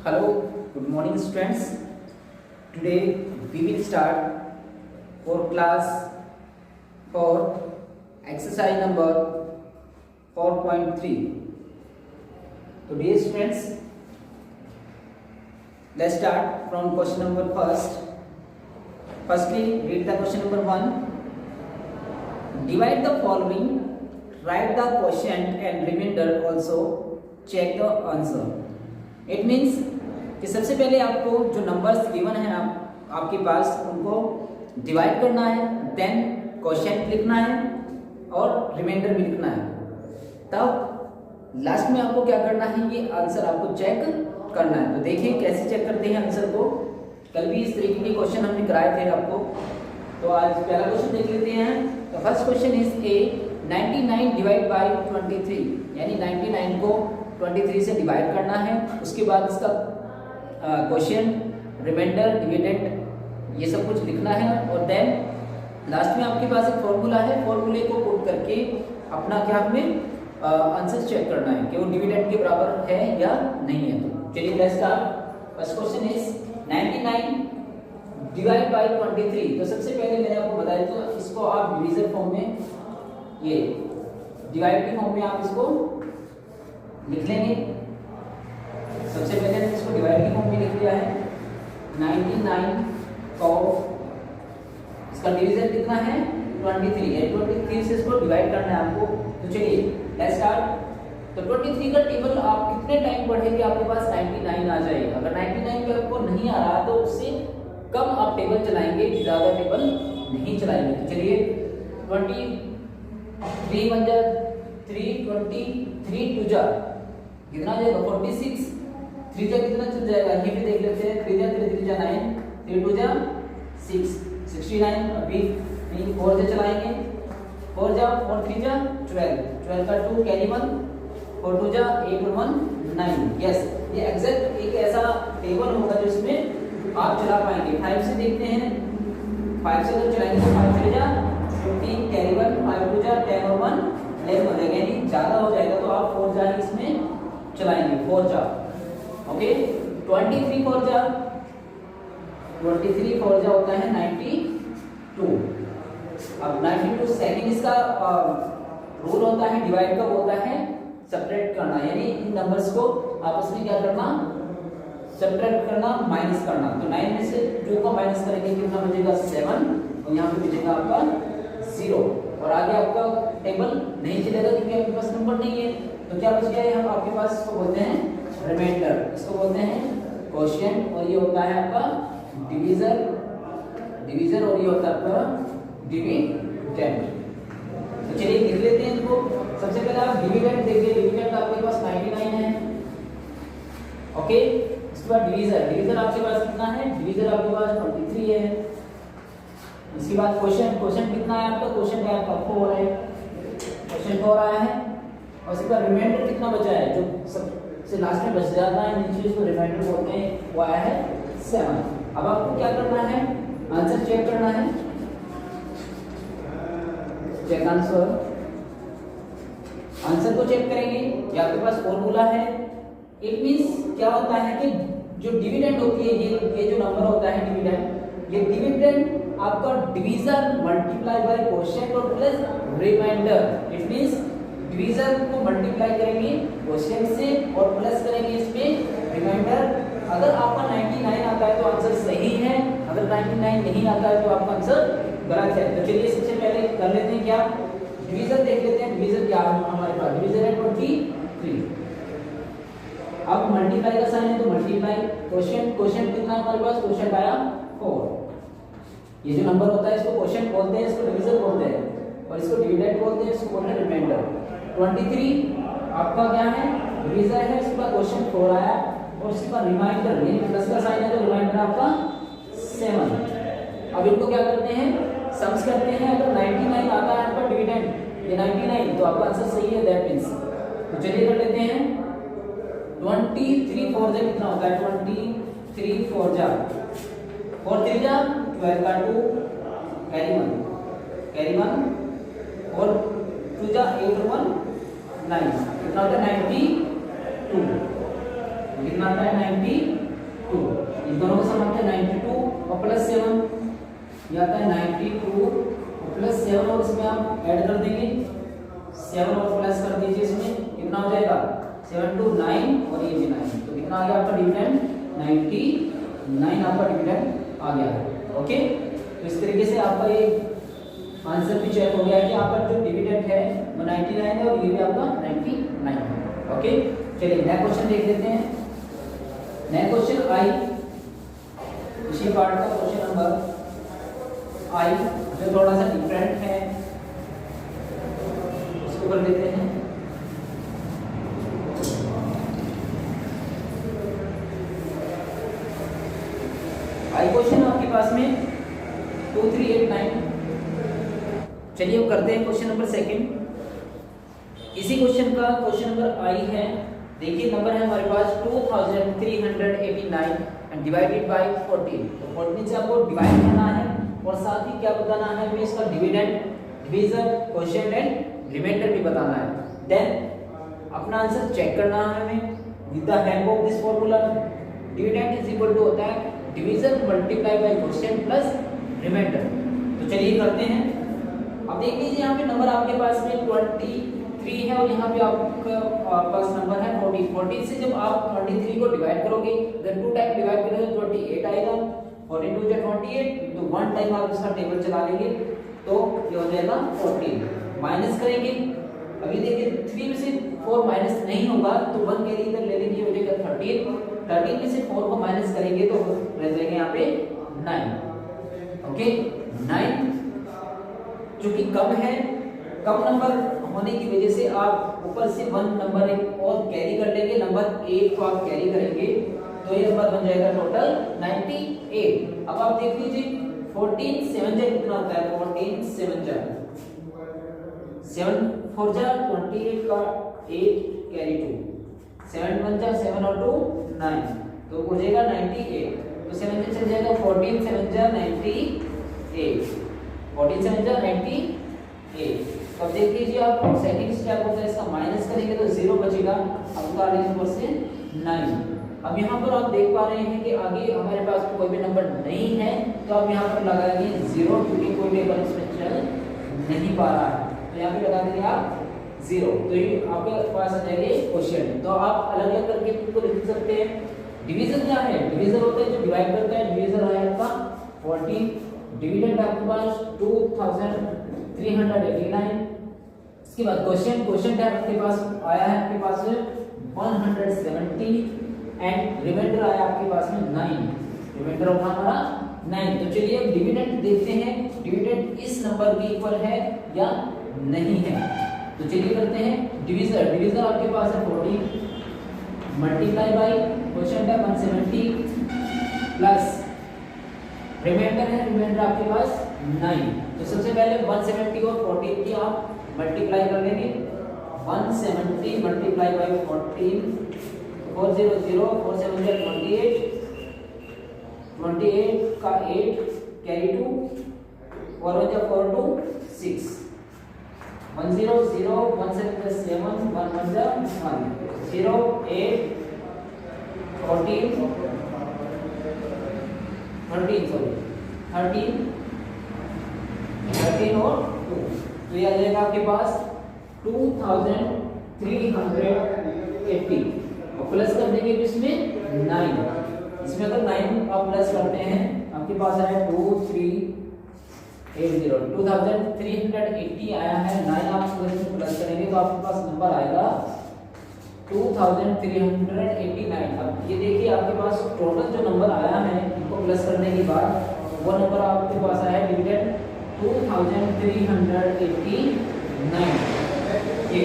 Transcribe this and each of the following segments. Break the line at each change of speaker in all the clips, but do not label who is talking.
Hello, good morning students. Today we will start for class 4 exercise number 4.3. So dear students, let's start from question number first. Firstly, read the question number 1. Divide the following, write the quotient and remainder also, check the answer. It means कि सबसे पहले आपको जो numbers given है आपके पास उनको divide करना है, देन क्वोशिएंट लिखना है और रिमाइंडर भी लिखना है। तब लास्ट में आपको क्या करना है, ये आंसर आपको चेक करना है। तो देखिए कैसे चेक करते हैं आंसर को। कल भी इस तरीके के क्वेश्चन हमने कराए थे आपको। तो आज पहला क्वेश्चन देख लेते हैं। तो first question is a 99 divide by 23, यानी 99 को 23 से डिवाइड करना है। उसके बाद इसका क्वोशिएंट, रिमाइंडर, डिविडेंड ये सब कुछ लिखना है और देन लास्ट में आपके पास एक फॉर्मूला है, फॉर्मूले को पुट करके अपना क्या हमें आंसर चेक करना है कि वो डिविडेंड के बराबर है या नहीं है। तो चलिए let's start. First question is 99 divide by 23। तो सबसे पहले मैंने आपको बताया तो इसको आप डिवीजन फॉर्म में, ये डिवाइड के फॉर्म में आप इसको लिख लेंगे। सबसे पहले मैंने इसको डिवाइड के फॉर्म में लिख लिया है। 99 को इसका डिवीजन कितना है 23 है, 23 से इसको डिवाइड करना है आपको। तो चलिए लेट्स स्टार्ट। तो 23 का टेबल आप कितने टाइम पढ़ेंगे, आपके पास 99 आ जाएगा। अगर 99 पे आपको नहीं आ रहा तो उससे कम आप टेबल चलाएंगे, ज्यादा टेबल नहीं चलाएंगे। तो चलिए 23 बन जाए 323 टू जा कितना आ जाएगा 46, 3 जा कितना चल जाएगा ये भी देख लेते हैं। 3 जा 3 जा 9, 3 2 जा 6 69। अभी 4 जा चलाएंगे, 4 जा 4 3 जा 12, 12 का 2 कैरी 1, 4 2 जा 8 और 1 9। यस, ये एग्जैक्ट एक ऐसा टेबल होगा जिसमें आप चला पाएंगे। 5 से देखते हैं, 5 से अगर चलाएंगे तो 5 3 जा 15 कैरी 1, 5 2 जा 10 और 1 11 हो जाएगा, यानी ज्यादा हो जाएगा तो आप 4 जा इसमें चलाएंगे, 4 जा। ओके 23 4 जा, 23 4 जा होता है 92। अब 92 सेकंड इसका रूल होता है डिवाइड का, होता है सब्ट्रैक्ट करना, यानी इन नंबर्स को आपस में क्या करना, सब्ट्रैक्ट करना, माइनस करना। तो 9 में से 2 को माइनस करेंगे कितना बचेगा 7 और यहाँ पे बचेगा आपका 0 और आगे आपका टेबल नहीं चलेगा क्योंकि आपके पास नंबर नहीं है। तो क्या बच गया है, हम आपके पास इसको बोलते हैं रिमाइंडर, इसको बोलते हैं क्वोशिएंट और ये होता है आपका डिवीजर और ये होता है आपका डिविडेंड। तो चलिए लिख लेते हैं इनको। सबसे पहले आप डिविडेंड देखिए, डिविडेंड आपके पास 99 है। ओके, इसके बाद डिवीजर आपके पास कितना है, डिवीजर आपके पास 23 है। इसके बाद क्वोशिएंट कितना है आपका, क्वोशिएंट है आपका 4 है, क्वोशिएंट 4 आया है। और इसका रिमाइंडर कितना बचा है, जो सबसे लास्ट में बच जाता है नीचे इसको रिमाइंडर बोलते हैं, वो आया है 7। अब आपको क्या करना है, आंसर चेक करना है। चेक आंसर को चेक करेंगे। ये आपके पास फॉर्मूला है। इट मींस क्या होता है कि जो डिविडेंड होती है, ये जो नंबर होता है डिविडेंड, ये डिविडेंड आपका डिवीजर मल्टीप्लाई बाय क्वोशिएंट और plus reminder. It means divisor को मल्टीप्लाई करेंगे क्वोशिएंट से और प्लस करेंगे इसमें रिमाइंडर। अगर आपका 99 आता है तो आंसर सही है, अगर 99 नहीं आता है तो आपका आंसर गलत है। तो चलिए सबसे पहले कर लेते हैं क्या, डिवीजर देख लेते हैं। डिवीजर क्या है हमारे पास, डिवीजर है 23। अब मल्टीप्लाई का साइन है तो मल्टीप्लाई, क्वोशिएंट कितना हमारे पास, क्वोशिएंट आया 4। ये जो नंबर होता है इसको क्वोशिएंट बोलते हैं, इसको डिवीजर बोलते हैं और इसको डिविडेंड बोलते हैं, इसको बोलते हैं रिमाइंडर। 23 आपका क्या है, डिवीजर है, इसका क्वोशिएंट 4 आया और इसके बाद रिमाइंडर, यानी प्लस का साइन है तो रिमाइंडर आपका 7। अब इनको क्या करते हैं, सम्स करते हैं। अगर 99 आता है आपका डिविडेंड, ये 99 तो आपका आंसर सही है, दैट मींस। तो चलिए कर लेते हैं। 23 4 जा कितना होता है, 23 4 जा 4 3 जा 12 का 2 कैरी 1 और 2 जा 8 और 1 9 कितना होता है 92। तो कितना आता है 92, इन दोनों का सम आता है 92 और प्लस 7 ये आता है 92 और प्लस 7 और इसमें आप ऐड कर देंगे 7 और प्लस कर दीजिए इसमें कितना हो जाएगा 7 to 9 और ये भी 9 तो कितना आ गया आपका डिविडेंड 99 आपका डिविडेंड आ गया। ओके तो इस तरीके से आपका ये आंसर भी चेक हो गया कि आपका जो डिविडेंड है वो 99 है और ये भी आपका 99 है। ओके चलिए नया क्वेश्चन देख लेते हैं। नया क्वेश्चन आई इसी पार्ट का क्वेश्चन नंबर आई जो थोड़ा सा डिफरेंट है उसको कर लेते हैं। आई क्वेश्चन आपके पास में 2389। चलिए हम करते हैं क्वेश्चन नंबर सेकंड। इसी क्वेश्चन का क्वेश्चन नंबर आई है। देखिए नंबर है हमारे पास 2389 एंड डिवाइडेड बाय 14। तो 14 से आपको डिवाइड करना है और साथ ही क्या बताना है हमें इसका dividend, division, quotient and reminder भी बताना है। देन अपना आंसर चेक करना है हमें with the help of this formula. Dividend is equal to होता है division multiply by quotient plus reminder. तो चलिए करते हैं। अब देख लीजिए यहाँ पे नंबर आपके पास में 23 है और यहाँ पे आपका पास नंबर है 40। 40 से जब आप 23 को डिवाइड करोगे देन 2 टाइम डिवाइड करोगे तो 28 आएगा। 42 से 28 तो 1 टाइम आप इसका टेबल चला लेंगे तो ये हो जाएगा 14। माइनस करेंगे, अभी देखिए 3 में से 4 माइनस नहीं होगा तो 1 कैरी इधर ले लेंगे, हो जाएगा 13। 13 में से 4 को माइनस करेंगे तो रह जाएगा यहाँ पे 9। ओके 9 जो कि कम है, कम नंबर होने की वजह से आप ऊपर से 1 नंबर एक और कैरी कर लेंगे, नंबर 8 को आप कैरी करेंगे तो ये नंबर बन जाएगा टोटल 98। अब आप देख लीजिए 14 7 जा कितना होता है 14 7 जा 7 4 जा 28 का 8 कैरी 2 7 1 जा 7 और 2 9 तो हो जाएगा 98। तो 7 से चल जाएगा 14 7 जा 98 14 7 जा 98। अब देख लीजिए आप सेकंड स्टेप होता है इसका माइनस करेंगे तो 0 बचेगा। अब उतार लेंगे ऊपर से 9। अब यहाँ पर आप देख पा रहे हैं कि आगे हमारे पास कोई भी नंबर नहीं है तो आप यहाँ पर लगाएंगे 0 क्योंकि कोई टेबल इसमें चल नहीं पा रहा है तो यहाँ पे लगा देंगे आप 0 तो ये आपके पास आ जाएंगे क्वोशिएंट। तो आप अलग अलग करके इनको लिख सकते हैं। डिवीजन क्या है, डिवीजन होता है जो डिवाइड करता है, डिवीजन है आपका 14, डिविडेंड आपके पास 2389। इसके बाद क्वोशिएंट, क्वोशिएंट आपके पास आया है आपके पास में 170 एंड रिमाइंडर आया आपके पास में 9। रिमाइंडर होगा हमारा 9। तो चलिए अब डिविडेंड देखते हैं, डिविडेंड इस नंबर के इक्वल है या नहीं है। तो चलिए करते हैं डिवीजन। डिवीजन आपके पास है 40 मल्टीप्लाई बाय क्वोशिएंट है 170 प्लस रिमाइंडर है, रिमाइंडर आपके पास 9। तो सबसे पहले 170 और 14 की आप मल्टीप्लाई कर लेंगे। 170 मल्टीप्लाई बाय 14 400 4 7 28 28 का 8 कैरी 2 और 1 4 2 6 1 0 0 1 7 7 1 1 0 8 14 13 सॉरी 13 और 2 तो ये आ जाएगा आपके पास 2380 और प्लस कर देंगे इसमें 9। इसमें अगर 9 आप प्लस करते हैं आपके पास आया 2380 2380 आया है। 9 आप इसमें प्लस करेंगे तो आपके पास नंबर आएगा 2389। अब ये देखिए आपके पास टोटल जो नंबर आया है इनको प्लस करने के बाद वो नंबर आपके पास आया है डिविडेंड 2389। ये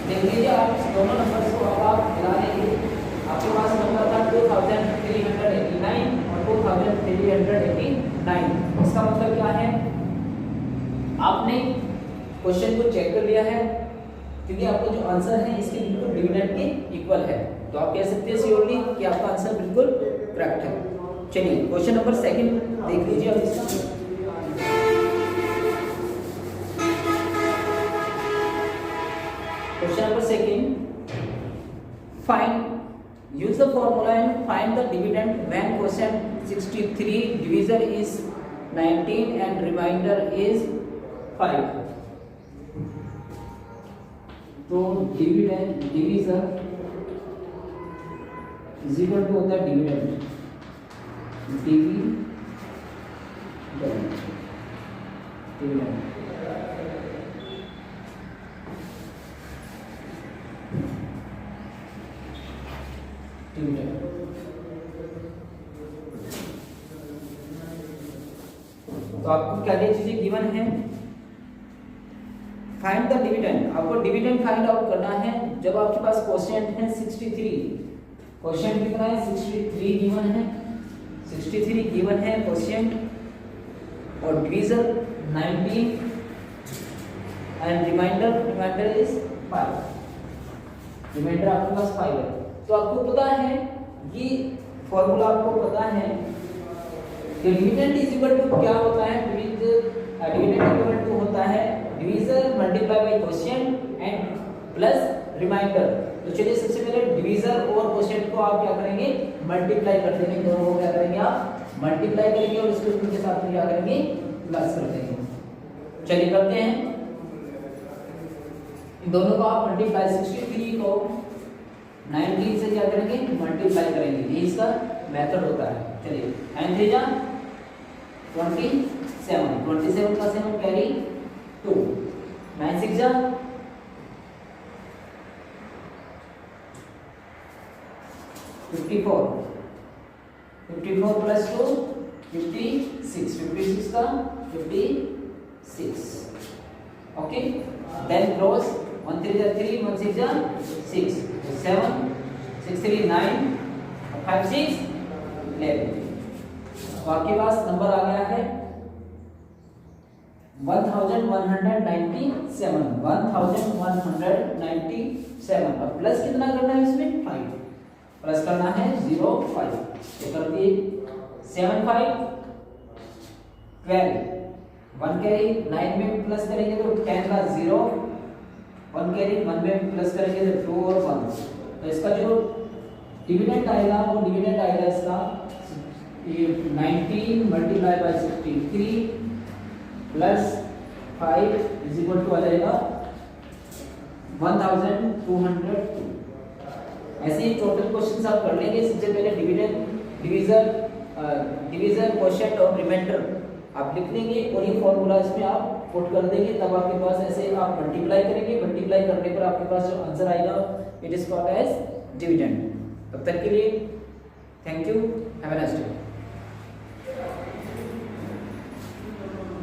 देख लीजिए आप इस दोनों नंबर्स को अब आप मिला लेंगे। आपके पास नंबर था 2389 और 2389। इसका मतलब क्या है, आपने क्वेश्चन को चेक कर लिया है क्योंकि आपका जो आंसर है इसके बिल्कुल डिविडेंड के इक्वल है। तो आप कह सकते हैं श्योरली कि आपका आंसर बिल्कुल करेक्ट है। चलिए क्वेश्चन नंबर सेकंड देख लीजिए अब इसका। Question number second, find use the formula and find the dividend when quotient 63, divisor is 19 and remainder is 5. तो dividend divisor is equal to होता है डिविडेंड डिविडेंड तो आपको क्या क्या चीजें गिवन है, फाइंड द डिविडेंड, आपको डिविडेंड फाइंड आउट करना है जब आपके पास क्वोशिएंट है 63, क्वोशिएंट कितना है 63 गिवन है, 63 गिवन है क्वोशिएंट और divisor 19 and reminder is 5, reminder आपके पास 5 है। तो आपको पता है ये फॉर्मूला आपको पता है कि डिविडेंड इज इक्वल टू क्या होता है, डिविडेंड इक्वल टू होता है divisor multiply by quotient and plus reminder. तो चलिए सबसे पहले डिवीजर और क्वोशिएंट को आप क्या करेंगे मल्टीप्लाई कर देंगे, दोनों को क्या करेंगे आप मल्टीप्लाई करेंगे और इसको इनके साथ में क्या करेंगे प्लस कर देंगे। चलिए करते हैं, इन दोनों को आप मल्टीप्लाई 63 को 19 से क्या करेंगे मल्टीप्लाई करेंगे, ये इसका मेथड होता है। चलिए एंड 3 जा 27 का 7 कैरी 2, 9 6 जा 54 प्लस 2 56 का 56, ओके। देन क्रॉस 1 3 जा 3, 1 6 जा 6, 7 6 3 9 5 6 11। तो आपके पास नंबर आ गया है 1197। अब प्लस कितना करना है इसमें 5, प्लस करना है 0 5, तो कर दिए 7 5 12, 1 कैरी 9 में प्लस करेंगे तो 10 का 0, 1 कैरी 1 में प्लस करेंगे तो 2 और 1। तो इसका जो डिविडेंड आएगा वो डिविडेंड आएगा इसका 19 multiply by 63 plus 5 is equal to आ जाएगा 1200। ऐसे ही टोटल क्वेश्चंस आप कर लेंगे। सबसे पहले डिविडेंड डिवीजर क्वोशिएंट और रिमाइंडर आप लिख लेंगे और ये फॉर्मूला इसमें आप पुट कर देंगे, तब आपके पास ऐसे आप मल्टीप्लाई करेंगे, मल्टीप्लाई करने पर आपके पास जो आंसर आएगा it is called as dividend. तब तक के लिए thank you, have a nice day.